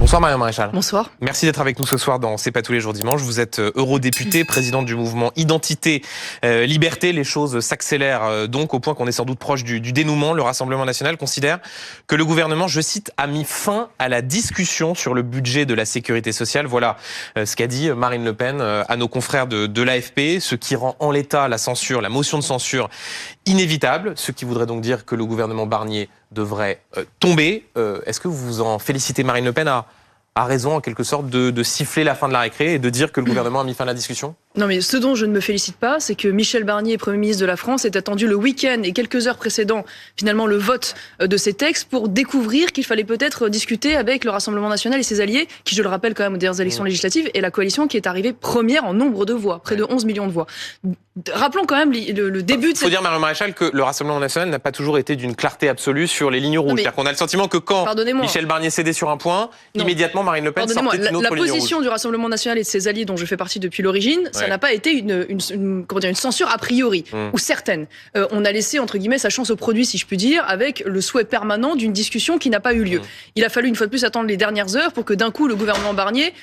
Bonsoir Marion Maréchal. Bonsoir. Merci d'être avec nous ce soir dans C'est pas tous les jours dimanche. Vous êtes eurodéputée, présidente du mouvement Identité Liberté. Les choses s'accélèrent donc au point qu'on est sans doute proche du dénouement. Le Rassemblement national considère que le gouvernement, je cite, a mis fin à la discussion sur le budget de la sécurité sociale. Voilà ce qu'a dit Marine Le Pen à nos confrères de l'AFP, ce qui rend en l'état la censure, la motion de censure inévitable, ce qui voudrait donc dire que le gouvernement Barnier devrait tomber. Est-ce que vous vous en félicitez? Marine Le Pen a raison en quelque sorte de siffler la fin de la récré et de dire que le gouvernement a mis fin à la discussion? Non, mais ce dont je ne me félicite pas, c'est que Michel Barnier, Premier ministre de la France, est attendu le week-end et quelques heures précédant finalement le vote de ces textes pour découvrir qu'il fallait peut-être discuter avec le Rassemblement national et ses alliés, qui, je le rappelle quand même, aux dernières élections législatives, et la coalition qui est arrivée première en nombre de voix, près de 11 millions de voix. Rappelons quand même le début de cette... Il faut dire, Marion Maréchal, que le Rassemblement national n'a pas toujours été d'une clarté absolue sur les lignes rouges. C'est-à-dire qu'on a le sentiment que quand Michel Barnier cédait sur un point, immédiatement Marine Le Pen sortait d'une autre ligne rouge. La position du Rassemblement national et de ses alliés, dont je fais partie depuis l'origine, ça n'a pas été une censure a priori, ou certaine. On a laissé, entre guillemets, sa chance au produit, si je puis dire, avec le souhait permanent d'une discussion qui n'a pas eu lieu. Il a fallu une fois de plus attendre les dernières heures pour que d'un coup le gouvernement Barnier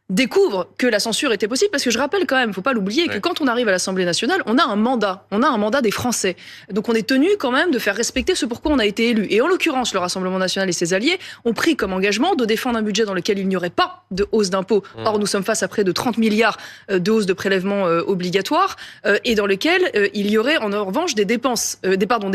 découvre que la censure était possible, parce que je rappelle quand même, il ne faut pas l'oublier, que quand on arrive à l'Assemblée nationale, on a un mandat des Français. Donc on est tenu quand même de faire respecter ce pourquoi on a été élu. Et en l'occurrence, le Rassemblement national et ses alliés ont pris comme engagement de défendre un budget dans lequel il n'y aurait pas de hausse d'impôts. Or, nous sommes face à près de 30 milliards de hausse de prélèvements obligatoires, et dans lequel il y aurait en revanche des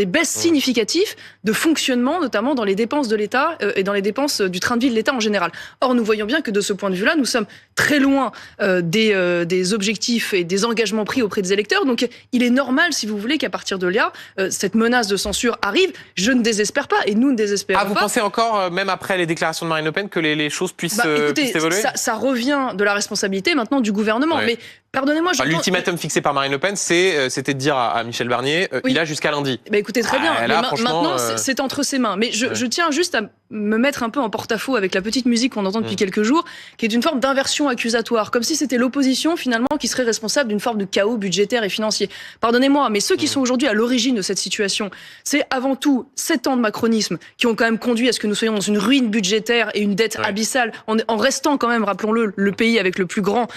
baisses significatives de fonctionnement, notamment dans les dépenses de l'État et dans les dépenses du train de vie de l'État en général. Or, nous voyons bien que de ce point de vue-là, nous sommes très loin des objectifs et des engagements pris auprès des électeurs. Donc, il est normal, si vous voulez, qu'à partir de là, cette menace de censure arrive. Je ne désespère pas, et nous ne désespérons pas. Vous pensez encore, même après les déclarations de Marine Le Pen, que les choses puissent évoluer? Ça revient de la responsabilité maintenant du gouvernement. Mais pardonnez-moi, l'ultimatum fixé par Marine Le Pen, c'était de dire à Michel Barnier, il a jusqu'à lundi. Écoutez, très bien. Maintenant, c'est entre ses mains. Mais je tiens juste à me mettre un peu en porte-à-faux avec la petite musique qu'on entend depuis quelques jours, qui est une forme d'inversion accusatoire, comme si c'était l'opposition finalement qui serait responsable d'une forme de chaos budgétaire et financier. Pardonnez-moi, mais ceux qui sont aujourd'hui à l'origine de cette situation, c'est avant tout 7 ans de macronisme qui ont quand même conduit à ce que nous soyons dans une ruine budgétaire et une dette abyssale, en restant quand même, rappelons-le, le pays avec le plus grand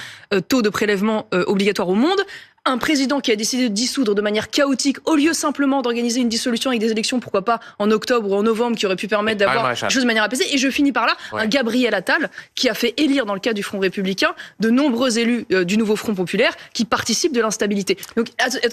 taux de prélèvement obligatoire au monde. Un président qui a décidé de dissoudre de manière chaotique, au lieu simplement d'organiser une dissolution avec des élections, pourquoi pas en octobre ou en novembre, qui aurait pu permettre d'avoir les choses de manière apaisée. Et je finis par là, un Gabriel Attal qui a fait élire, dans le cas du Front républicain, de nombreux élus du nouveau Front populaire qui participent de l'instabilité. Donc,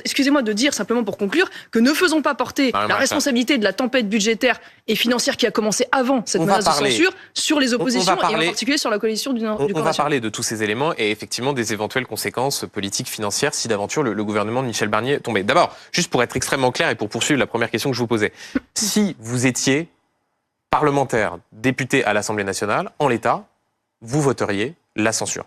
excusez-moi de dire, simplement pour conclure, que ne faisons pas porter la responsabilité de la tempête budgétaire et financière qui a commencé avant cette menace de censure sur les oppositions, et en particulier sur la coalition du Nord. On va parler de tous ces éléments et effectivement des éventuelles conséquences politiques, financières, si d'aventure le gouvernement de Michel Barnier tombait. D'abord, juste pour être extrêmement clair et pour poursuivre la première question que je vous posais, si vous étiez parlementaire, député à l'Assemblée nationale, en l'état, vous voteriez la censure?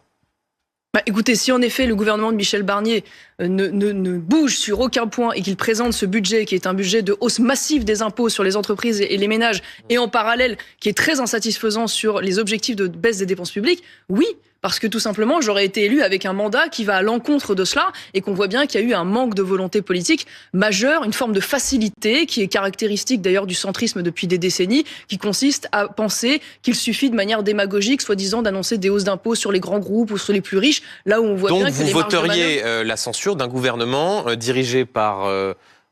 Écoutez, si en effet le gouvernement de Michel Barnier ne bouge sur aucun point et qu'il présente ce budget qui est un budget de hausse massive des impôts sur les entreprises et les ménages, et en parallèle qui est très insatisfaisant sur les objectifs de baisse des dépenses publiques, oui, parce que tout simplement j'aurais été élu avec un mandat qui va à l'encontre de cela, et qu'on voit bien qu'il y a eu un manque de volonté politique majeur, une forme de facilité qui est caractéristique d'ailleurs du centrisme depuis des décennies, qui consiste à penser qu'il suffit de manière démagogique, soi-disant, d'annoncer des hausses d'impôts sur les grands groupes ou sur les plus riches, là où on voit bien que les marges de manœuvre... Donc vous voteriez la censure d'un gouvernement dirigé par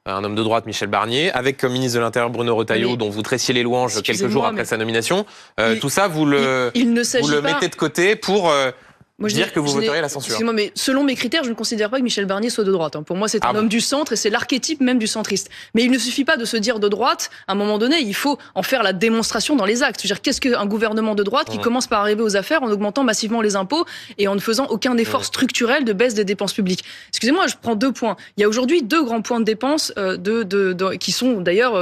un homme de droite, Michel Barnier, avec comme ministre de l'Intérieur Bruno Retailleau, dont vous traissiez les louanges quelques jours après sa nomination. Tout ça, vous le mettez de côté pour... dire que vous voteriez la censure. Excusez-moi, mais selon mes critères, je ne considère pas que Michel Barnier soit de droite. Pour moi, c'est un homme du centre et c'est l'archétype même du centriste. Mais il ne suffit pas de se dire de droite. À un moment donné, il faut en faire la démonstration dans les actes. C'est-à-dire, qu'est-ce qu'un gouvernement de droite qui commence par arriver aux affaires en augmentant massivement les impôts et en ne faisant aucun effort structurel de baisse des dépenses publiques? Excusez-moi, je prends 2 points. Il y a aujourd'hui 2 grands points de dépenses qui sont d'ailleurs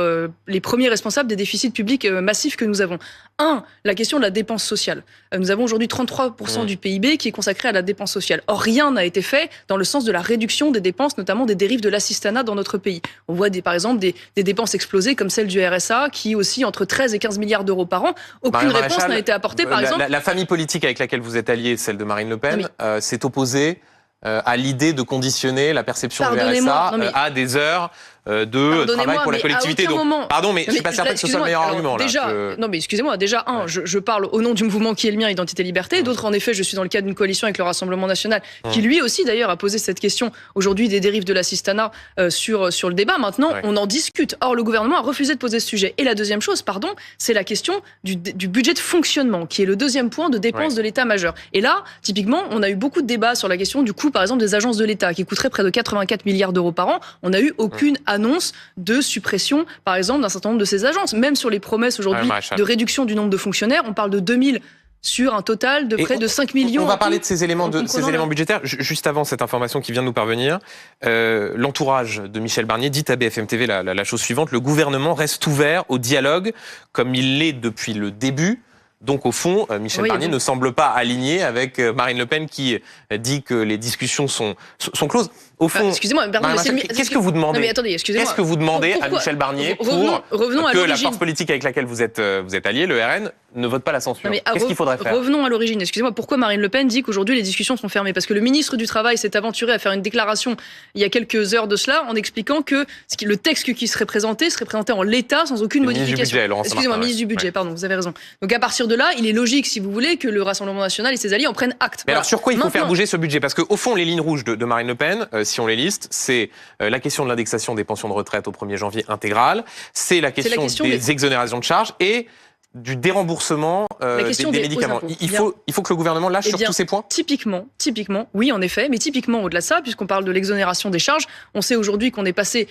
les premiers responsables des déficits publics massifs que nous avons. La question de la dépense sociale. Nous avons aujourd'hui 33% du PIB qui est consacré à la dépense sociale. Or, rien n'a été fait dans le sens de la réduction des dépenses, notamment des dérives de l'assistanat dans notre pays. On voit par exemple des dépenses explosées comme celle du RSA qui aussi entre 13 et 15 milliards d'euros par an. Aucune réponse n'a été apportée, par exemple. La famille politique avec laquelle vous êtes allié, celle de Marine Le Pen, s'est opposée à l'idée de conditionner la perception du RSA à des heures de travail pour la collectivité. Pardon, mais je suis pas certain que ce soit le meilleur argument. Non, mais excusez-moi, déjà, je parle au nom du mouvement qui est le mien, Identité Liberté. D'autres, en effet, je suis dans le cadre d'une coalition avec le Rassemblement national, qui lui aussi, d'ailleurs, a posé cette question aujourd'hui des dérives de l'assistanat sur le débat. Maintenant, on en discute. Or, le gouvernement a refusé de poser ce sujet. Et la deuxième chose, c'est la question du budget de fonctionnement, qui est le deuxième point de dépense de l'État majeur. Et là, typiquement, on a eu beaucoup de débats sur la question du coût, par exemple, des agences de l'État, qui coûteraient près de 84 milliards d'euros par an. On n'a eu aucune annonce de suppression, par exemple, d'un certain nombre de ces agences. Même sur les promesses aujourd'hui de réduction du nombre de fonctionnaires, on parle de 2000 sur un total de près de 5 millions. On va parler de ces éléments budgétaires. Juste avant cette information qui vient de nous parvenir, l'entourage de Michel Barnier dit à BFM TV la chose suivante: le gouvernement reste ouvert au dialogue comme il l'est depuis le début. Donc au fond, Michel Barnier ne semble pas aligné avec Marine Le Pen qui dit que les discussions sont closes. Au fond, excusez-moi, qu'est-ce que vous demandez? Qu'est-ce que vous demandez à Michel Barnier pour que la force politique avec laquelle vous êtes allié, le RN, ne vote pas la censure? Qu'est-ce qu'il faudrait faire? Revenons à l'origine. Excusez-moi, pourquoi Marine Le Pen dit qu'aujourd'hui les discussions sont fermées? Parce que le ministre du Travail s'est aventuré à faire une déclaration il y a quelques heures de cela en expliquant que le texte qui serait présenté en l'état sans aucune modification. Excusez-moi, ministre du Budget, pardon, vous avez raison. Donc à partir de là, il est logique, si vous voulez, que le Rassemblement national et ses alliés en prennent acte. Mais alors sur quoi il faut faire bouger ce budget? Parce qu'au fond, les lignes rouges de Marine Le Pen, si on les liste, c'est la question de l'indexation des pensions de retraite au 1er janvier intégrale, c'est la question des exonérations de charges et du déremboursement des médicaments. Il faut que le gouvernement lâche sur tous ces points? Typiquement, oui, en effet, mais typiquement, au-delà de ça, puisqu'on parle de l'exonération des charges, on sait aujourd'hui qu'on est passé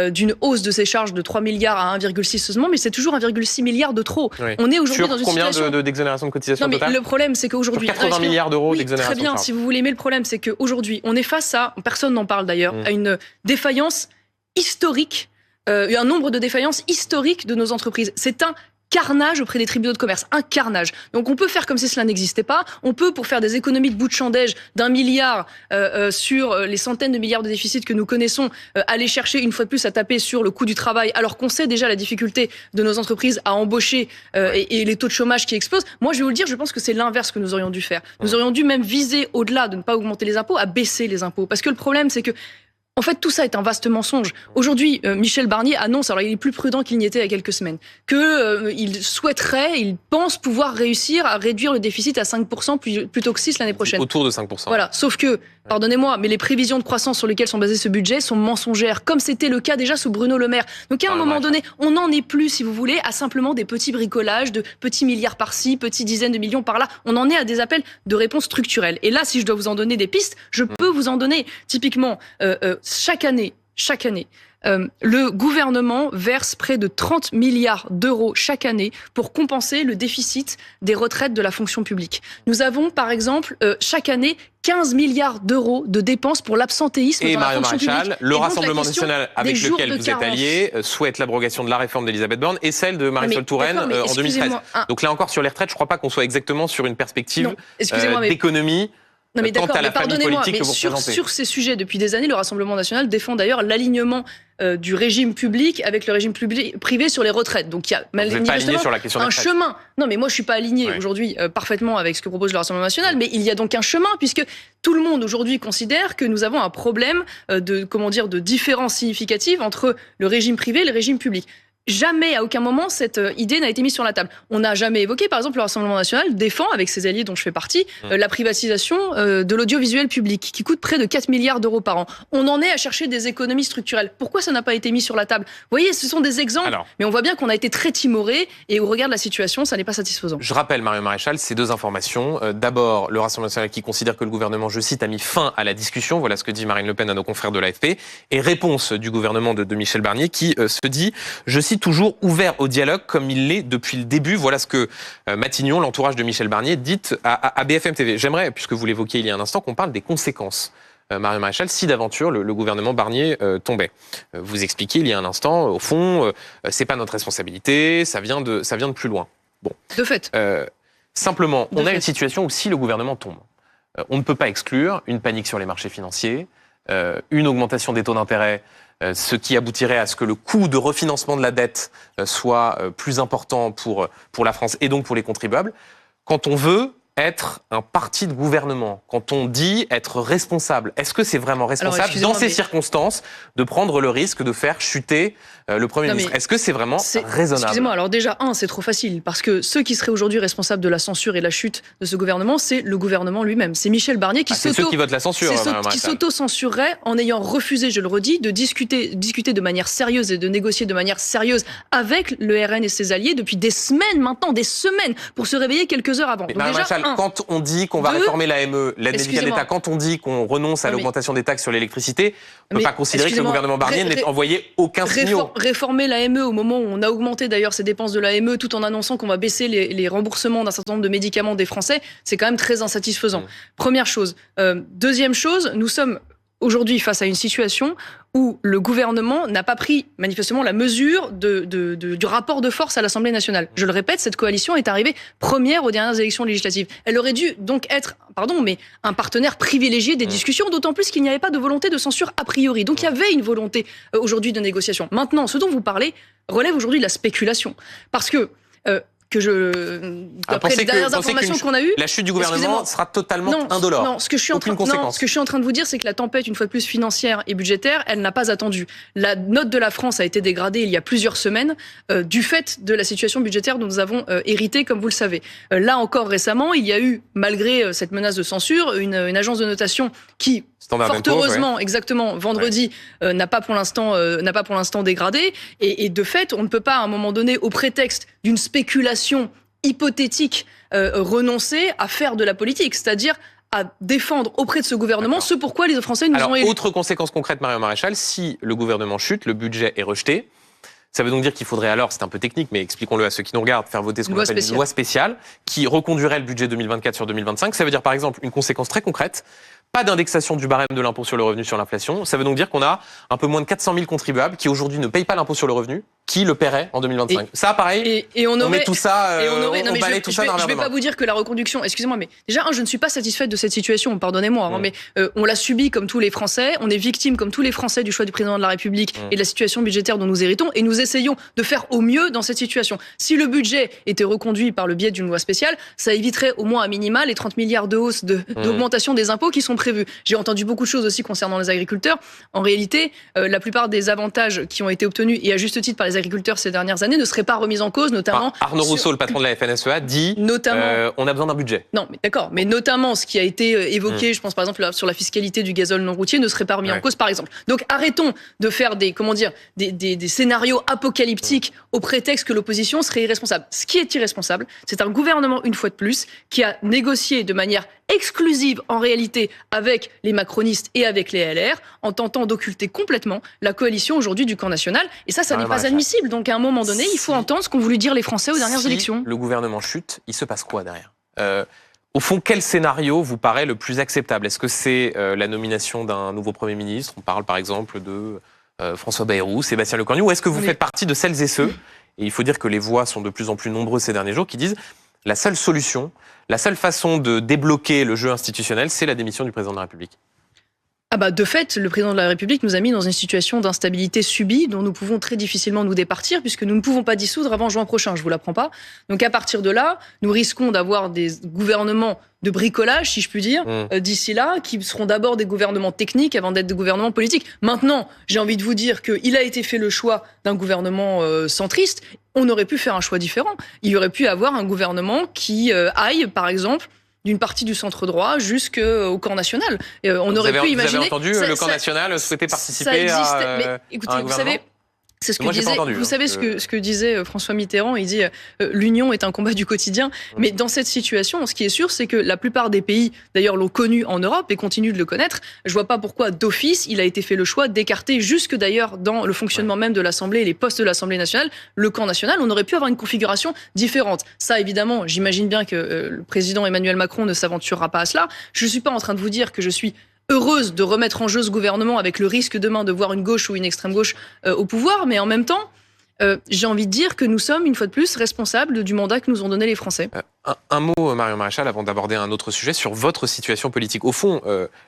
d'une hausse de ces charges de 3 milliards à 1,6 seulement, mais c'est toujours 1,6 milliard de trop. Oui. On est aujourd'hui dans une situation... Combien d'exonération de cotisation totale? Le problème, c'est qu'aujourd'hui... 80 milliards d'euros d'exonération. Très bien, si vous voulez, mais le problème, c'est qu'aujourd'hui, on est face à, personne n'en parle d'ailleurs, à une défaillance historique, un nombre de défaillances historiques de nos entreprises. C'est un carnage auprès des tribunaux de commerce, un carnage. Donc on peut faire comme si cela n'existait pas, on peut, pour faire des économies de bout de chandelle d'1 milliard sur les centaines de milliards de déficits que nous connaissons, aller chercher une fois de plus à taper sur le coût du travail, alors qu'on sait déjà la difficulté de nos entreprises à embaucher et les taux de chômage qui explosent. Moi je vais vous le dire, je pense que c'est l'inverse que nous aurions dû faire. Nous aurions dû même viser, au-delà de ne pas augmenter les impôts, à baisser les impôts. Parce que le problème c'est que en fait, tout ça est un vaste mensonge. Aujourd'hui, Michel Barnier annonce, alors il est plus prudent qu'il n'y était il y a quelques semaines, il pense pouvoir réussir à réduire le déficit à 5% plutôt que 6% l'année prochaine. Autour de 5%. Voilà, sauf que, pardonnez-moi, mais les prévisions de croissance sur lesquelles sont basés ce budget sont mensongères, comme c'était le cas déjà sous Bruno Le Maire. Donc à un moment donné, on n'en est plus, si vous voulez, à simplement des petits bricolages, de petits milliards par-ci, petits dizaines de millions par-là. On en est à des appels de réponses structurelles. Et là, si je dois vous en donner des pistes, je peux vous en donner. Typiquement, chaque année, le gouvernement verse près de 30 milliards d'euros chaque année pour compenser le déficit des retraites de la fonction publique. Nous avons, par exemple, chaque année, 15 milliards d'euros de dépenses pour l'absentéisme dans la fonction publique. Et Mario Maréchal, le Rassemblement national avec lequel vous êtes allié souhaite l'abrogation de la réforme d'Elisabeth Borne et celle de Marisol Touraine en 2013. Donc là encore, sur les retraites, je ne crois pas qu'on soit exactement sur une perspective d'économie. Non mais d'accord, mais pardonnez-moi, mais sur ces sujets, depuis des années, le Rassemblement national défend d'ailleurs l'alignement du régime public avec le régime privé sur les retraites. Donc il y a manifestement sur la question un chemin. Non mais moi je suis pas aligné aujourd'hui parfaitement avec ce que propose le Rassemblement national, mais il y a donc un chemin puisque tout le monde aujourd'hui considère que nous avons un problème de différence significative entre le régime privé et le régime public. Jamais, à aucun moment, cette idée n'a été mise sur la table. On n'a jamais évoqué, par exemple, le Rassemblement national défend, avec ses alliés dont je fais partie, la privatisation de l'audiovisuel public, qui coûte près de 4 milliards d'euros par an. On en est à chercher des économies structurelles. Pourquoi ça n'a pas été mis sur la table? Vous voyez, ce sont des exemples, mais on voit bien qu'on a été très timoré, et au regard de la situation, ça n'est pas satisfaisant. Je rappelle, Mario Maréchal, ces deux informations. D'abord, le Rassemblement national qui considère que le gouvernement, je cite, a mis fin à la discussion. Voilà ce que dit Marine Le Pen à nos confrères de l'AFP. Et réponse du gouvernement de Michel Barnier qui se dit, je cite, toujours ouvert au dialogue comme il l'est depuis le début. Voilà ce que Matignon, l'entourage de Michel Barnier, dit à BFM TV. J'aimerais, puisque vous l'évoquiez il y a un instant, qu'on parle des conséquences. Mario Maréchal, si d'aventure le gouvernement Barnier tombait. Vous expliquiez il y a un instant, au fond, c'est pas notre responsabilité, ça vient de plus loin. Bon. De fait. Simplement, on a une situation où si le gouvernement tombe, on ne peut pas exclure une panique sur les marchés financiers, une augmentation des taux d'intérêt, ce qui aboutirait à ce que le coût de refinancement de la dette soit plus important pour la France et donc pour les contribuables. Quand on veut être un parti de gouvernement, quand on dit être responsable, est-ce que c'est vraiment responsable dans ces circonstances de prendre le risque de faire chuter le Premier ministre? Est-ce que c'est vraiment raisonnable? Excusez-moi, alors déjà, c'est trop facile, parce que ceux qui seraient aujourd'hui responsables de la censure et de la chute de ce gouvernement, c'est le gouvernement lui-même. C'est Michel Barnier qui c'est ceux qui votent la censure. Qui s'auto-censurerait en ayant refusé, je le redis, de discuter de manière sérieuse et de négocier de manière sérieuse avec le RN et ses alliés depuis des semaines maintenant, des semaines, pour se réveiller quelques heures avant. Donc déjà, quand on dit qu'on va réformer l'AME, l'aide médicale d'État, quand on dit qu'on renonce à l'augmentation des taxes sur l'électricité, on ne peut pas considérer que le gouvernement Barnier n'ait envoyé aucun signal. Réformer l'AME au moment où on a augmenté d'ailleurs ces dépenses de l'AME tout en annonçant qu'on va baisser les remboursements d'un certain nombre de médicaments des Français, c'est quand même très insatisfaisant. Première chose. Deuxième chose, nous sommes aujourd'hui face à une situation où le gouvernement n'a pas pris manifestement la mesure du rapport de force à l'Assemblée nationale. Je le répète, cette coalition est arrivée première aux dernières élections législatives. Elle aurait dû donc être, un partenaire privilégié des discussions, d'autant plus qu'il n'y avait pas de volonté de censure a priori. Donc il y avait une volonté aujourd'hui de négociation. Maintenant, ce dont vous parlez relève aujourd'hui de la spéculation. Parce que d'après les dernières informations qu'on a eues, la chute du gouvernement sera totalement indolore. Non, ce que je suis en train de vous dire, c'est que la tempête, une fois de plus financière et budgétaire, elle n'a pas attendu. La note de la France a été dégradée il y a plusieurs semaines du fait de la situation budgétaire dont nous avons hérité, comme vous le savez. Là encore récemment, il y a eu, malgré cette menace de censure, une agence de notation qui, fort heureusement, exactement, vendredi, n'a pas pour l'instant dégradé. Et de fait, on ne peut pas, à un moment donné, au prétexte d'une spéculation hypothétique, renoncer à faire de la politique, c'est-à-dire à défendre auprès de ce gouvernement ce pourquoi les Français nous ont élus. Autre conséquence concrète, Marion Maréchal, si le gouvernement chute, le budget est rejeté, ça veut donc dire qu'il faudrait alors, c'est un peu technique, mais expliquons-le à ceux qui nous regardent, faire voter ce qu'on appelle une loi spéciale qui reconduirait le budget 2024 sur 2025. Ça veut dire par exemple une conséquence très concrète, pas d'indexation du barème de l'impôt sur le revenu sur l'inflation. Ça veut donc dire qu'on a un peu moins de 400 000 contribuables qui aujourd'hui ne payent pas l'impôt sur le revenu, qui le paieraient en 2025. Ça, pareil, on met tout ça, on balaye tout ça dans un verre de main. Je ne vais pas vous dire que la reconduction, excusez-moi, mais déjà, je ne suis pas satisfaite de cette situation, pardonnez-moi, mais on l'a subie comme tous les Français, on est victime comme tous les Français du choix du président de la République et de la situation budgétaire dont nous héritons, et nous essayons de faire au mieux dans cette situation. Si le budget était reconduit par le biais d'une loi spéciale, ça éviterait au moins à minima les 30 milliards de hausse d'augmentation des impôts qui sont prévus. J'ai entendu beaucoup de choses aussi concernant les agriculteurs. En réalité, la plupart des avantages qui ont été obtenus, et à juste titre par les agriculteurs ces dernières années, ne seraient pas remis en cause, notamment... Arnaud Rousseau, le patron de la FNSEA, dit on a besoin d'un budget. Non, mais d'accord. Mais notamment, ce qui a été évoqué, je pense par exemple sur la fiscalité du gazole non routier, ne serait pas remis en cause, par exemple. Donc arrêtons de faire des scénarios apocalyptiques au prétexte que l'opposition serait irresponsable. Ce qui est irresponsable, c'est un gouvernement, une fois de plus, qui a négocié de manière exclusive en réalité avec les macronistes et avec les LR, en tentant d'occulter complètement la coalition aujourd'hui du camp national. Et ça n'est pas admissible. Donc à un moment donné, il faut entendre ce qu'ont voulu dire les Français aux dernières élections. Le gouvernement chute, il se passe quoi derrière ? Au fond, quel scénario vous paraît le plus acceptable ? Est-ce que c'est la nomination d'un nouveau Premier ministre ? On parle par exemple de François Bayrou, Sébastien Lecornu, ou est-ce que vous faites partie de celles et ceux, et il faut dire que les voix sont de plus en plus nombreuses ces derniers jours, qui disent la seule solution, la seule façon de débloquer le jeu institutionnel, c'est la démission du président de la République? De fait, le président de la République nous a mis dans une situation d'instabilité subie dont nous pouvons très difficilement nous départir puisque nous ne pouvons pas dissoudre avant juin prochain, je vous l'apprends pas. Donc à partir de là, nous risquons d'avoir des gouvernements de bricolage, si je puis dire, d'ici là, qui seront d'abord des gouvernements techniques avant d'être des gouvernements politiques. Maintenant, j'ai envie de vous dire qu'il a été fait le choix d'un gouvernement centriste. On aurait pu faire un choix différent. Il aurait pu avoir un gouvernement qui aille, par exemple, d'une partie du centre droit jusqu'au camp national. On aurait pu imaginer... Vous avez entendu le camp national souhaiter participer à mais écoutez, vous savez... C'est ce que disait, vous savez ce que disait François Mitterrand, il dit l'union est un combat du quotidien. Mais dans cette situation, ce qui est sûr, c'est que la plupart des pays, d'ailleurs, l'ont connu en Europe et continuent de le connaître. Je vois pas pourquoi, d'office, il a été fait le choix d'écarter, jusque d'ailleurs dans le fonctionnement même de l'Assemblée et les postes de l'Assemblée nationale, le camp national. On aurait pu avoir une configuration différente. Ça, évidemment, j'imagine bien que le président Emmanuel Macron ne s'aventurera pas à cela. Je suis pas en train de vous dire que je suis heureuse de remettre en jeu ce gouvernement avec le risque demain de voir une gauche ou une extrême gauche au pouvoir, mais en même temps, j'ai envie de dire que nous sommes, une fois de plus, responsables du mandat que nous ont donné les Français. Un mot, Marion Maréchal, avant d'aborder un autre sujet, sur votre situation politique. Au fond,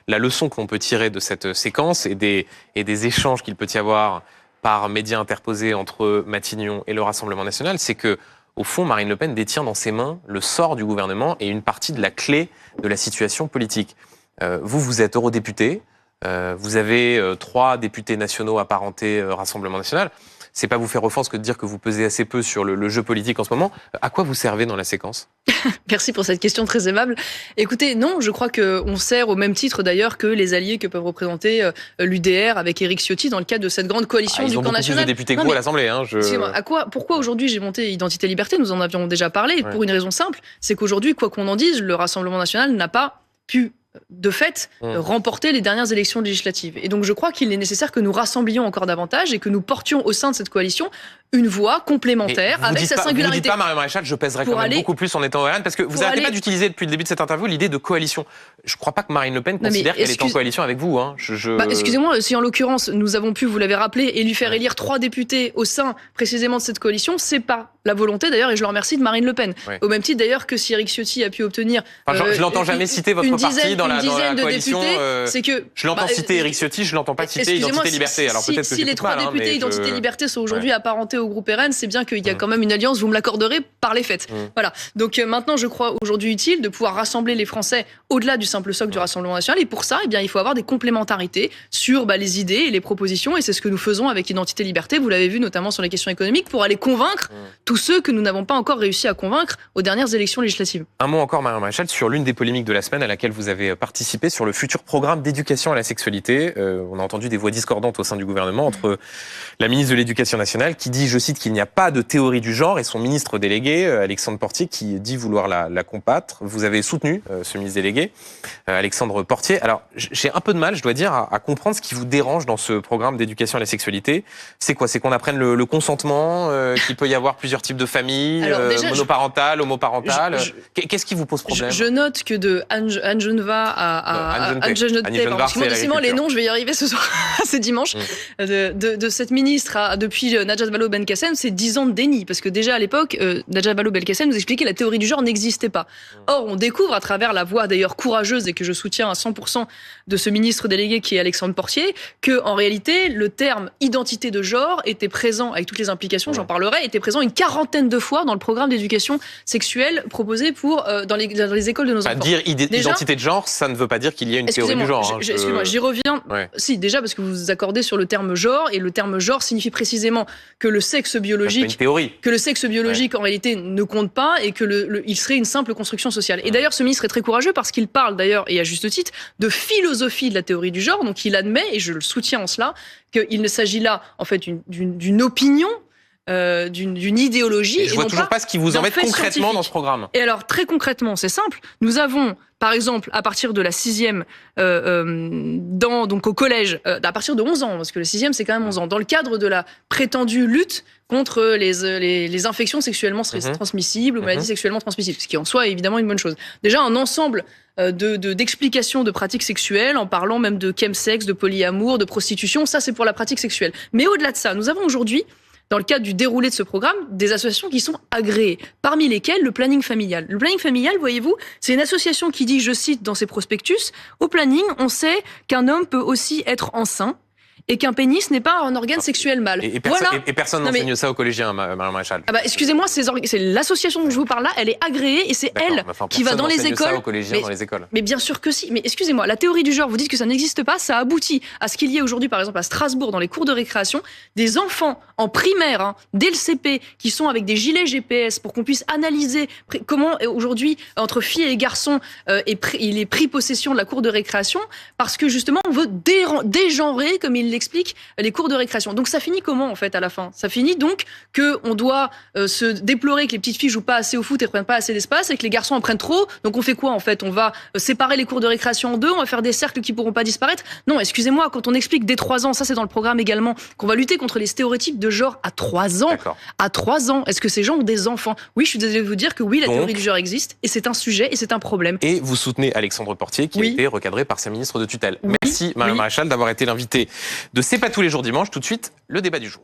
la leçon que l'on peut tirer de cette séquence et des échanges qu'il peut y avoir par médias interposés entre Matignon et le Rassemblement national, c'est que au fond, Marine Le Pen détient dans ses mains le sort du gouvernement et une partie de la clé de la situation politique. Vous êtes eurodéputé, vous avez 3 députés nationaux apparentés Rassemblement national. C'est pas vous faire offense que de dire que vous pesez assez peu sur le jeu politique en ce moment. À quoi vous servez dans la séquence ? Merci pour cette question très aimable. Écoutez, non, je crois qu'on sert au même titre d'ailleurs que les alliés que peuvent représenter l'UDR avec Éric Ciotti dans le cadre de cette grande coalition du camp national. Ils ont beaucoup plus de députés que vous à l'Assemblée. Pourquoi aujourd'hui j'ai monté Identité Liberté ? Nous en avions déjà parlé, pour une raison simple, c'est qu'aujourd'hui, quoi qu'on en dise, le Rassemblement national n'a pas pu de fait, remporter les dernières élections législatives. Et donc je crois qu'il est nécessaire que nous rassemblions encore davantage et que nous portions au sein de cette coalition une voix complémentaire avec sa singularité. Vous ne dites pas, Marion Maréchal, je pèserai quand même beaucoup plus en étant au RN, parce que vous n'arrêtez pas d'utiliser depuis le début de cette interview l'idée de coalition. Je ne crois pas que Marine Le Pen considère qu'elle est en coalition avec vous. Hein. Excusez-moi, si en l'occurrence nous avons pu, vous l'avez rappelé, et lui faire élire 3 députés au sein précisément de cette coalition, c'est pas la volonté d'ailleurs, et je le remercie, de Marine Le Pen. Au même titre d'ailleurs que si Éric Ciotti a pu obtenir je l'entends jamais citer votre parti dans la coalition. C'est que je l'entends citer Éric Ciotti, je l'entends pas citer Identité Liberté. Alors peut-être que si les 3 députés Identité Liberté sont aujourd'hui apparentés au groupe RN, c'est bien qu'il y a quand même une alliance, vous me l'accorderez, par les faits. Voilà. Donc maintenant, je crois aujourd'hui utile de pouvoir rassembler les Français au-delà du simple socle du Rassemblement national. Et pour ça, il faut avoir des complémentarités sur les idées et les propositions. Et c'est ce que nous faisons avec Identité Liberté. Vous l'avez vu notamment sur les questions économiques, pour aller convaincre tous ceux que nous n'avons pas encore réussi à convaincre aux dernières élections législatives. Un mot encore, Marion Maréchal, sur l'une des polémiques de la semaine à laquelle vous avez participé, sur le futur programme d'éducation à la sexualité. On a entendu des voix discordantes au sein du gouvernement entre la ministre de l'Éducation nationale qui dit, je cite, qu'il n'y a pas de théorie du genre, et son ministre délégué, Alexandre Portier, qui dit vouloir la combattre. Vous avez soutenu ce ministre délégué, Alexandre Portier. Alors, j'ai un peu de mal, je dois dire, à comprendre ce qui vous dérange dans ce programme d'éducation à la sexualité. C'est quoi ? C'est qu'on apprenne le consentement, qu'il peut y avoir plusieurs types de familles, monoparentales, homoparentales. Qu'est-ce qui vous pose problème ? Je note que de Anne Geneva à Anne Geneva, décidément les noms, je vais y arriver ce soir, c'est dimanche, de cette ministre depuis Najat Vallaud-Belkacem, c'est 10 ans de déni, parce que déjà à l'époque, Najat Vallaud-Belkacem nous expliquait que la théorie du genre n'existait pas. Or, on découvre à travers la voix d'ailleurs courageuse et que je soutiens à 100% de ce ministre délégué qui est Alexandre Portier, que en réalité, le terme identité de genre était présent, avec toutes les implications, j'en parlerai, était présent une 40aine de fois dans le programme d'éducation sexuelle proposé dans les écoles de nos enfants. Dire identité de genre, ça ne veut pas dire qu'il y a une théorie du genre. Excusez-moi, j'y reviens. Si, déjà parce que vous vous accordez sur le terme genre, et le terme genre signifie précisément que le sexe biologique, en réalité ne compte pas, et que il serait une simple construction sociale. Et d'ailleurs, ce ministre est très courageux parce qu'il parle d'ailleurs, et à juste titre, de philosophie de la théorie du genre. Donc il admet, et je le soutiens en cela, qu'il ne s'agit là en fait d'une opinion, d'une idéologie. Et je vois toujours pas ce qui vous embête concrètement dans ce programme. Et alors très concrètement, c'est simple. Nous avons par exemple, à partir de la 6e, donc au collège, à partir de 11 ans, parce que le 6e, c'est quand même 11 ans, dans le cadre de la prétendue lutte contre les infections sexuellement transmissibles ou maladies sexuellement transmissibles, ce qui en soi est évidemment une bonne chose. Déjà, un ensemble d'explications de pratiques sexuelles, en parlant même de chemsex, de polyamour, de prostitution, ça c'est pour la pratique sexuelle. Mais au-delà de ça, nous avons aujourd'hui, dans le cadre du déroulé de ce programme, des associations qui sont agréées, parmi lesquelles le planning familial. Le planning familial, voyez-vous, c'est une association qui dit, je cite dans ses prospectus, au planning, on sait qu'un homme peut aussi être enceint et qu'un pénis n'est pas un organe sexuel mâle. Et personne n'enseigne ça aux collégiens, Marion Maréchal. Excusez-moi, c'est l'association dont je vous parle là, elle est agréée et c'est elle qui va dans les écoles. Ça aux collégiens, dans les écoles. Mais bien sûr que si. Mais excusez-moi, la théorie du genre, vous dites que ça n'existe pas, ça aboutit à ce qu'il y ait aujourd'hui, par exemple à Strasbourg, dans les cours de récréation, des enfants en primaire, dès le CP, qui sont avec des gilets GPS pour qu'on puisse analyser comment aujourd'hui, entre filles et garçons, il est pris possession de la cour de récréation, parce que justement, on veut dégenrer, comme il l'explique, les cours de récréation. Donc ça finit comment en fait à la fin ? Ça finit donc qu'on doit se déplorer que les petites filles jouent pas assez au foot et prennent pas assez d'espace et que les garçons en prennent trop. Donc on fait quoi en fait ? On va séparer les cours de récréation en deux, on va faire des cercles qui pourront pas disparaître ? Non, excusez-moi, quand on explique dès 3 ans, ça c'est dans le programme également, qu'on va lutter contre les stéréotypes de genre à 3 ans. À 3 ans, est-ce que ces gens ont des enfants ? Oui, je suis désolée de vous dire que oui, la théorie du genre existe et c'est un sujet et c'est un problème. Et vous soutenez Alexandre Portier qui a été recadré par sa ministre de tutelle. Merci Marion Maréchal d'avoir été l'invité de C'est pas tous les jours dimanche. Tout de suite, le débat du jour.